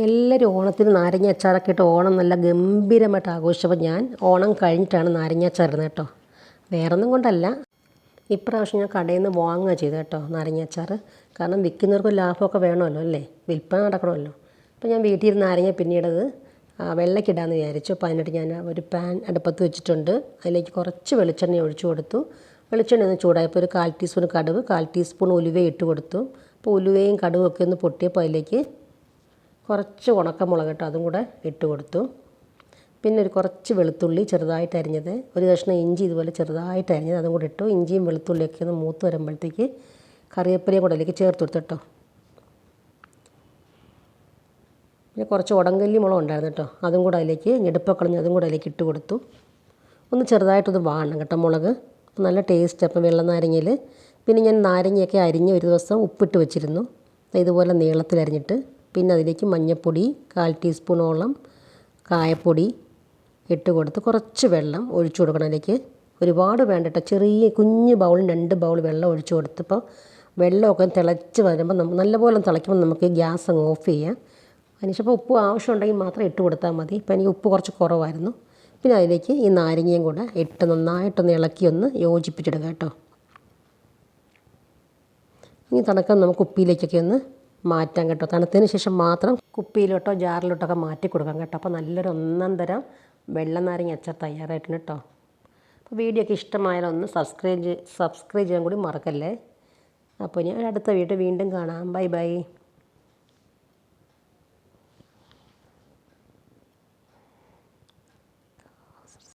എല്ലാവരും ഓണത്തിന് നാരങ്ങ അച്ചാറൊക്കെ ഇട്ട് ഓണം നല്ല ഗംഭീരമായിട്ട് ആഘോഷിച്ചപ്പോൾ ഞാൻ ഓണം കഴിഞ്ഞിട്ടാണ് നാരങ്ങ അച്ചാർ ഇടുന്നത് കേട്ടോ. വേറൊന്നും കൊണ്ടല്ല, ഇപ്രാവശ്യം ഞാൻ കടയിൽ നിന്ന് വാങ്ങുക ചെയ്തത് കേട്ടോ നാരങ്ങ അച്ചാർ. കാരണം വിൽക്കുന്നവർക്ക് ലാഭമൊക്കെ വേണമല്ലോ അല്ലേ, വിൽപ്പന നടക്കണമല്ലോ. അപ്പോൾ ഞാൻ വീട്ടിൽ ഇരുന്ന് നാരങ്ങ പിന്നീടത് വെള്ളയ്ക്കിടാമെന്ന് വിചാരിച്ചു. അപ്പോൾ അതിനായിട്ട് ഞാൻ ഒരു പാൻ അടുപ്പത്ത് വെച്ചിട്ടുണ്ട്. അതിലേക്ക് കുറച്ച് വെളിച്ചെണ്ണ ഒഴിച്ചു കൊടുത്തു. വെളിച്ചെണ്ണ ഒന്ന് ചൂടായപ്പോൾ ഒരു 1/4 ടീസ്പൂൺ കടുക്, 1/4 ടീസ്പൂൺ ഉലുവ ഇട്ട് കൊടുത്തു. അപ്പോൾ ഉലുവയും കടുകൊക്കെ ഒന്ന് പൊട്ടിയപ്പോൾ അതിലേക്ക് കുറച്ച് ഉണക്കമുളക് കേട്ടോ അതും കൂടെ ഇട്ട് കൊടുത്തു. പിന്നെ ഒരു കുറച്ച് വെളുത്തുള്ളി ചെറുതായിട്ട് അരിഞ്ഞത്, ഒരു കഷ്ണം ഇഞ്ചി ഇതുപോലെ ചെറുതായിട്ട് അരിഞ്ഞത് അതും കൂടെ ഇട്ടു. ഇഞ്ചിയും വെളുത്തുള്ളിയൊക്കെ ഒന്ന് മൂത്ത് വരുമ്പോഴത്തേക്ക് കറിവേപ്പിലയും കൂടെ അതിലേക്ക് ചേർത്ത് കൊടുത്തു കേട്ടോ. പിന്നെ കുറച്ച് ഉടങ്കല്ലി മുളക് ഉണ്ടായിരുന്നു കേട്ടോ, അതും കൂടെ അതിലേക്ക് ഞെടുപ്പൊക്കെ കളഞ്ഞ് അതും കൂടെ അതിലേക്ക് ഇട്ട് കൊടുത്തു. ഒന്ന് ചെറുതായിട്ടൊന്ന് വാഴണം കേട്ടോ മുളക്, നല്ല ടേസ്റ്റ്. അപ്പം വെള്ള നാരങ്ങയിൽ പിന്നെ ഞാൻ നാരങ്ങയൊക്കെ അരിഞ്ഞ് ഒരു ദിവസം ഉപ്പിട്ട് വെച്ചിരുന്നു, ഇതുപോലെ നീളത്തിൽ അരിഞ്ഞിട്ട്. പിന്നെ അതിലേക്ക് മഞ്ഞൾപ്പൊടി 1/4 ടീസ്പൂണോളം കായപ്പൊടി ഇട്ട് കൊടുത്ത് കുറച്ച് വെള്ളം ഒഴിച്ചു കൊടുക്കണം അതിലേക്ക്. ഒരുപാട് വേണ്ട കേട്ടോ, ചെറിയ കുഞ്ഞ് ബൗളിന് 2 ബൗൾ വെള്ളം ഒഴിച്ചു കൊടുത്തപ്പോൾ വെള്ളമൊക്കെ തിളച്ച് വരുമ്പോൾ നല്ലപോലെ തിളയ്ക്കുമ്പോൾ നമുക്ക് ഗ്യാസ് അങ്ങ് ഓഫ് ചെയ്യാം. അതിനുശേഷം ഉപ്പ് ആവശ്യമുണ്ടെങ്കിൽ മാത്രം ഇട്ട് കൊടുത്താൽ മതി. ഇപ്പോൾ എനിക്ക് ഉപ്പ് കുറച്ച് കുറവായിരുന്നു. പിന്നെ അതിലേക്ക് ഈ നാരങ്ങയും കൂടെ ഇട്ട് നന്നായിട്ടൊന്ന് ഇളക്കി ഒന്ന് യോജിപ്പിച്ചിടുക കേട്ടോ. ഇനി തണുക്കാൻ നമുക്ക് കുപ്പിയിലേക്കൊക്കെ ഒന്ന് മാറ്റാം കേട്ടോ. തണുത്തതിന് ശേഷം മാത്രം കുപ്പിയിലോട്ടോ ജാറിലോട്ടൊക്കെ മാറ്റി കൊടുക്കാം കേട്ടോ. അപ്പോൾ നല്ലൊരു ഒന്നാം തരം വെള്ള നാരങ്ങ അച്ചാർ തയ്യാറായിട്ടുണ്ട് കേട്ടോ. അപ്പോൾ വീഡിയോ ഒക്കെ ഇഷ്ടമായാലും ഒന്ന് സബ്സ്ക്രൈബ് ചെയ്യാൻ കൂടി മറക്കല്ലേ. അപ്പോൾ ഞാൻ അടുത്ത വീഡിയോ വീണ്ടും കാണാം. Bye bye.